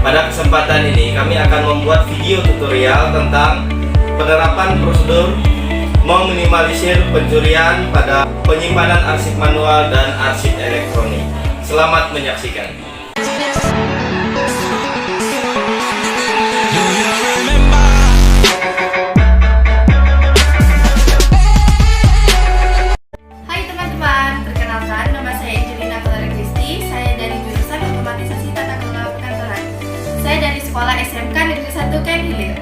Pada kesempatan ini kami akan membuat video tutorial tentang penerapan prosedur meminimalisir pencurian pada penyimpanan arsip manual dan arsip elektronik. Selamat menyaksikan. Sekolah SMK Negeri 1 Ken Hilir.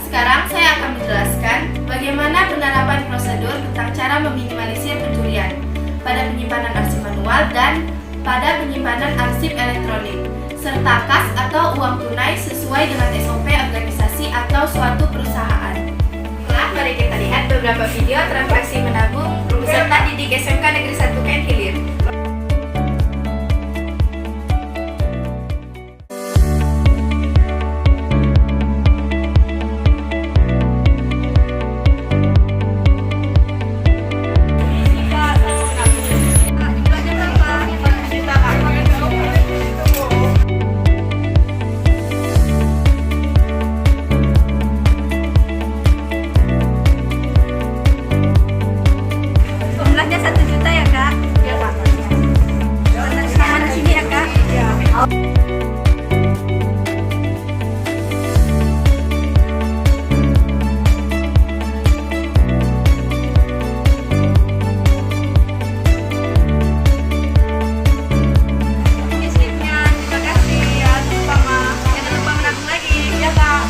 Sekarang saya akan menjelaskan bagaimana penerapan prosedur tentang cara meminimalisir pencurian pada penyimpanan arsip manual dan pada penyimpanan arsip elektronik, serta kas atau uang tunai sesuai dengan SOP organisasi atau suatu perusahaan. Nah, mari kita lihat beberapa video transaksi menabung peserta didik SMK Negeri 1 Ken Hilir. Jumlahnya 1 juta ya kak? Iya kak. Mana sini ya kak? Iya. Ini slipnya, terima kasih ya. Jangan lupa menabung lagi. Iya kak.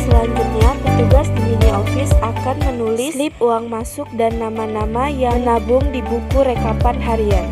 Selanjutnya, petugas di mini office akan menulis slip uang masuk dan nama-nama yang menabung di buku rekapan harian.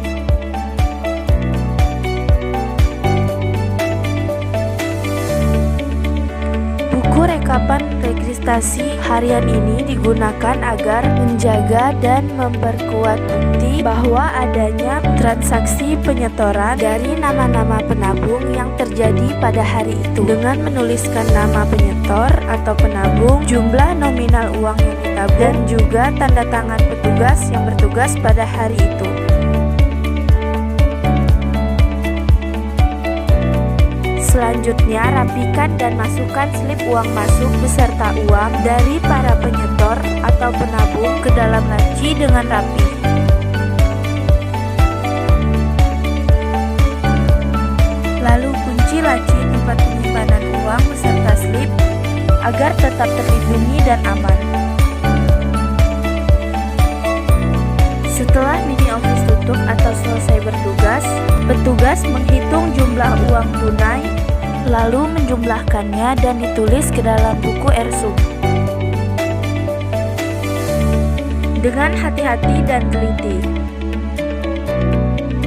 Buku rekapan registrasi harian ini digunakan agar menjaga dan memperkuat bukti bahwa adanya transaksi penyetoran dari nama-nama penabung yang terjadi pada hari itu. Dengan menuliskan nama penyetor atau penabung, jumlah nominal uang yang ditabung, dan juga tanda tangan petugas yang bertugas pada hari itu. Selanjutnya, rapikan dan masukkan slip uang masuk beserta uang dari para penyetor atau penabung ke dalam laci dengan rapi. Lalu kunci laci tempat penyimpanan uang beserta slip agar tetap terlindungi dan aman. Setelah mini office tutup atau selesai bertugas, petugas menghitung jumlah uang tunai, lalu menjumlahkannya dan ditulis ke dalam buku ersum. Dengan hati-hati dan teliti,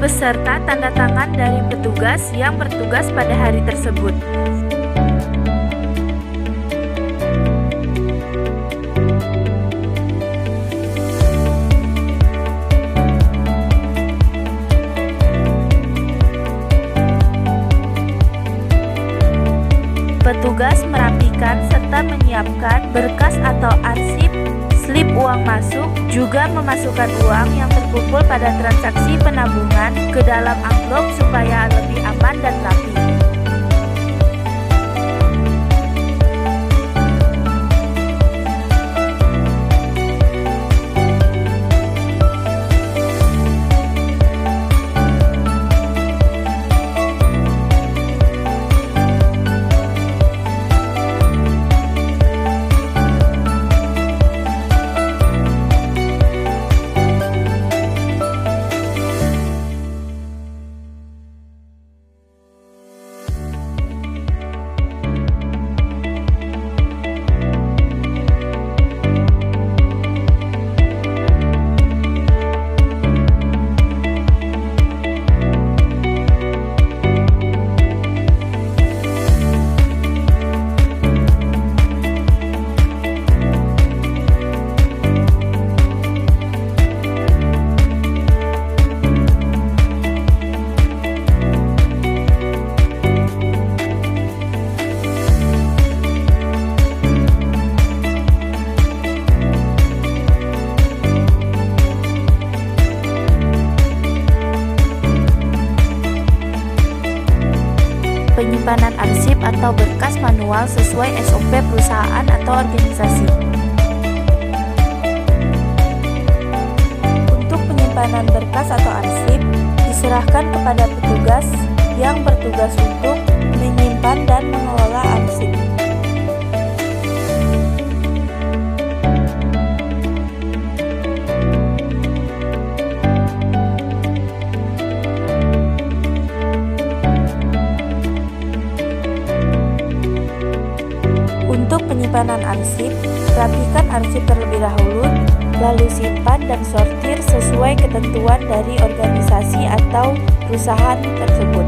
beserta tanda tangan dari petugas yang bertugas pada hari tersebut. Petugas merapikan serta menyiapkan berkas atau arsip slip uang masuk, juga memasukkan uang yang terkumpul pada transaksi penabungan ke dalam amplop supaya lebih aman dan rapi. penyimpanan arsip atau berkas manual sesuai SOP perusahaan atau organisasi. Untuk penyimpanan berkas atau arsip, diserahkan kepada petugas yang bertugas untuk menyimpan dan mengelola arsip. Untuk penyimpanan arsip, rapikan arsip terlebih dahulu, lalu simpan dan sortir sesuai ketentuan dari organisasi atau perusahaan tersebut.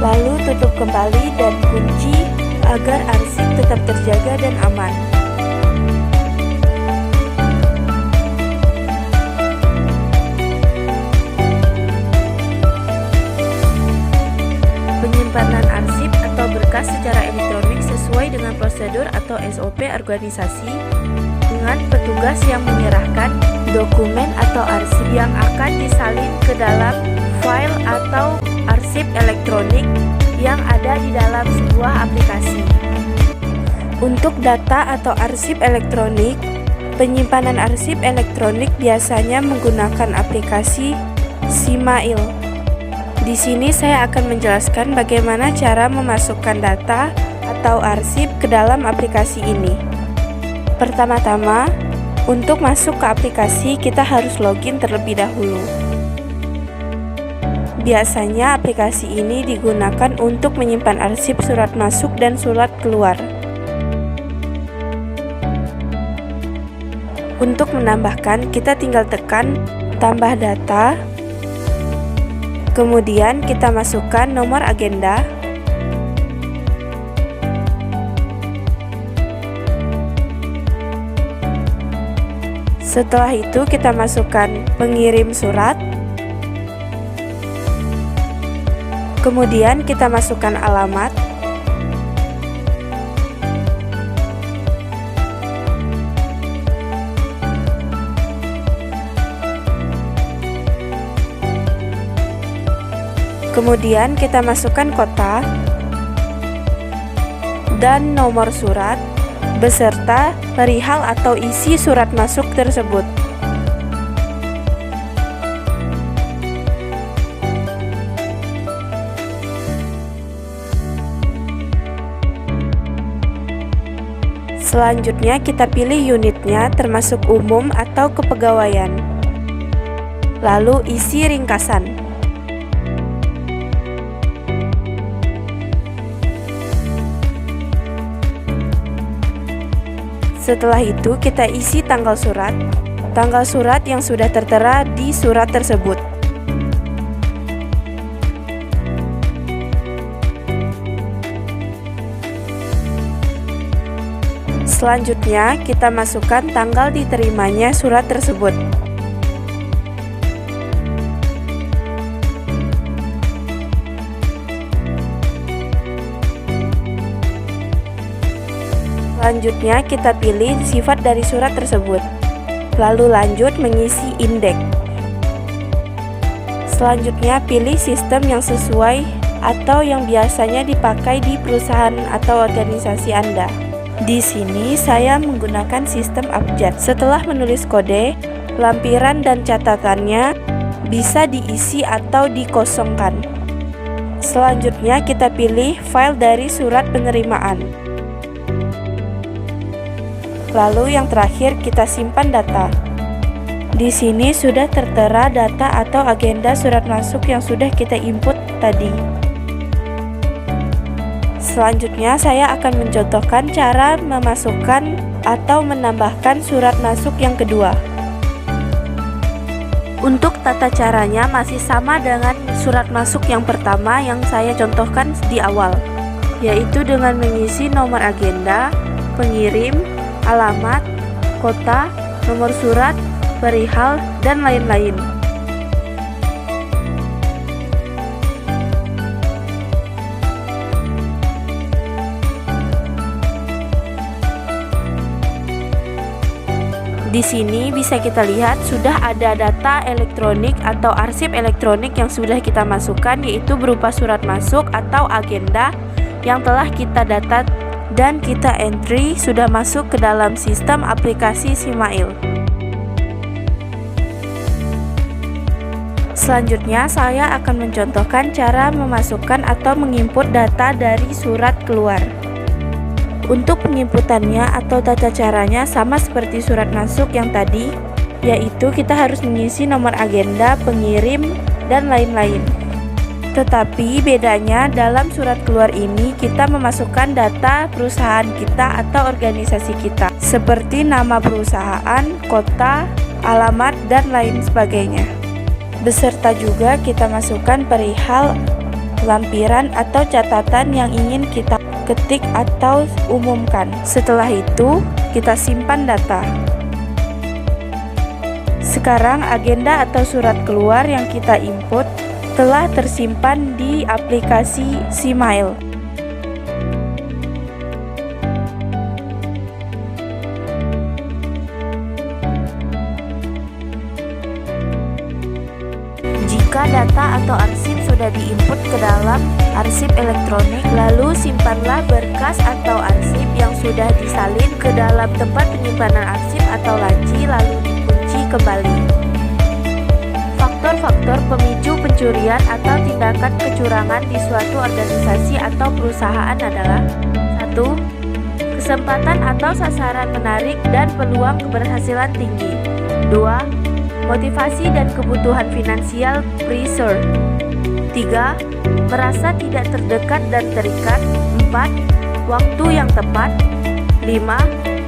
Lalu tutup kembali dan kunci agar arsip tetap terjaga dan aman. Penyimpanan arsip atau berkas secara elektronik sesuai dengan prosedur atau SOP organisasi dengan petugas yang menyerahkan dokumen atau arsip yang akan disalin ke dalam file atau arsip elektronik yang ada di dalam sebuah aplikasi. Untuk data atau arsip elektronik, penyimpanan arsip elektronik biasanya menggunakan aplikasi Simail. Di sini saya akan menjelaskan bagaimana cara memasukkan data atau arsip ke dalam aplikasi ini. Pertama-tama, untuk masuk ke aplikasi kita harus login terlebih dahulu. Biasanya aplikasi ini digunakan untuk menyimpan arsip surat masuk dan surat keluar. Untuk menambahkan, kita tinggal tekan tambah data. Kemudian kita masukkan nomor agenda, setelah itu kita masukkan pengirim surat, kemudian kita masukkan alamat, kemudian kita masukkan kota dan nomor surat beserta perihal atau isi surat masuk tersebut. Selanjutnya kita pilih unitnya termasuk umum atau kepegawaian. Lalu isi ringkasan. Setelah itu kita isi tanggal surat yang sudah tertera di surat tersebut. Selanjutnya kita masukkan tanggal diterimanya surat tersebut. Selanjutnya kita pilih sifat dari surat tersebut. Lalu lanjut mengisi indeks. Selanjutnya pilih sistem yang sesuai atau yang biasanya dipakai di perusahaan atau organisasi Anda. Di sini saya menggunakan sistem abjad. Setelah menulis kode, lampiran dan catatannya bisa diisi atau dikosongkan. Selanjutnya kita pilih file dari surat penerimaan. Lalu yang terakhir kita simpan data. Di sini sudah tertera data atau agenda surat masuk yang sudah kita input tadi. Selanjutnya saya akan mencontohkan cara memasukkan atau menambahkan surat masuk yang kedua. Untuk tata caranya masih sama dengan surat masuk yang pertama yang saya contohkan di awal, yaitu dengan mengisi nomor agenda, pengirim, alamat, kota, nomor surat, perihal, dan lain-lain. Di sini bisa kita lihat sudah ada data elektronik atau arsip elektronik yang sudah kita masukkan, yaitu berupa surat masuk atau agenda yang telah kita data dan kita entry sudah masuk ke dalam sistem aplikasi Simail. Selanjutnya saya akan mencontohkan cara memasukkan atau menginput data dari surat keluar. Untuk penginputannya atau tata caranya sama seperti surat masuk yang tadi, yaitu kita harus mengisi nomor agenda, pengirim, dan lain-lain. Tetapi bedanya dalam surat keluar ini kita memasukkan data perusahaan kita atau organisasi kita, seperti nama perusahaan, kota, alamat, dan lain sebagainya. Beserta juga kita masukkan perihal lampiran atau catatan yang ingin kita ketik atau umumkan. Setelah itu, kita simpan data. Sekarang agenda atau surat keluar yang kita input telah tersimpan di aplikasi Simail. Jika data atau arsip sudah diinput ke dalam arsip elektronik, lalu simpanlah berkas atau arsip yang sudah disalin ke dalam tempat penyimpanan arsip atau laci, lalu dikunci kembali. Faktor-faktor pemicu pencurian atau tindakan kecurangan di suatu organisasi atau perusahaan adalah: 1. Kesempatan atau sasaran menarik dan peluang keberhasilan tinggi. 2. Motivasi dan kebutuhan finansial pressure. 3. Merasa tidak terdekat dan terikat. 4. Waktu yang tepat. 5.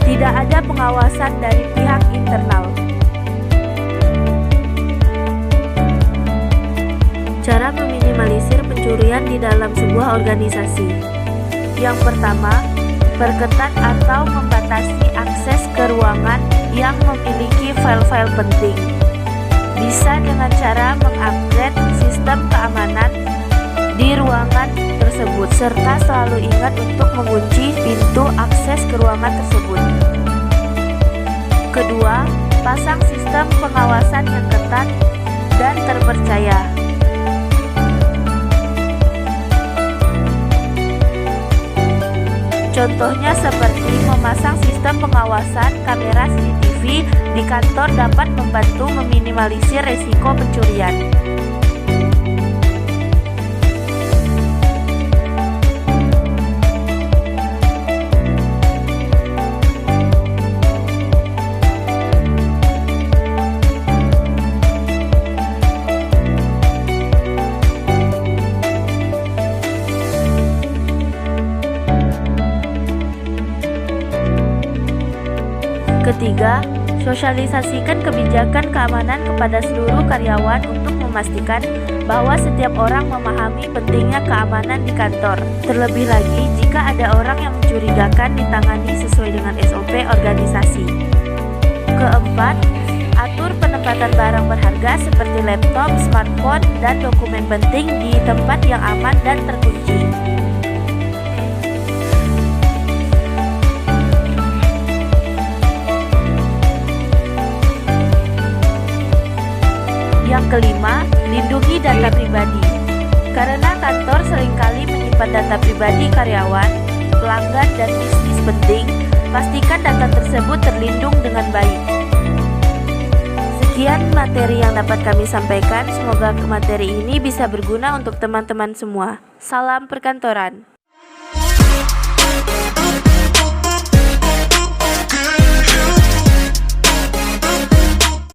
Tidak ada pengawasan dari pihak internal. Cara meminimalisir pencurian di dalam sebuah organisasi. Yang pertama, perketat atau membatasi akses ke ruangan yang memiliki file-file penting. Bisa dengan cara mengupgrade sistem keamanan di ruangan tersebut, serta selalu ingat untuk mengunci pintu akses ke ruangan tersebut. Kedua, pasang sistem pengawasan yang ketat dan terpercaya. Contohnya seperti memasang sistem pengawasan kamera CCTV di kantor dapat membantu meminimalisir resiko pencurian. Ketiga, sosialisasikan kebijakan keamanan kepada seluruh karyawan untuk memastikan bahwa setiap orang memahami pentingnya keamanan di kantor. Terlebih lagi, jika ada orang yang mencurigakan, ditangani sesuai dengan SOP organisasi. Keempat, atur penempatan barang berharga seperti laptop, smartphone, dan dokumen penting di tempat yang aman dan terkunci. Yang kelima, lindungi data pribadi. Karena kantor seringkali menyimpan data pribadi karyawan, pelanggan, dan bisnis penting, pastikan data tersebut terlindung dengan baik. Sekian materi yang dapat kami sampaikan, semoga materi ini bisa berguna untuk teman-teman semua. Salam perkantoran.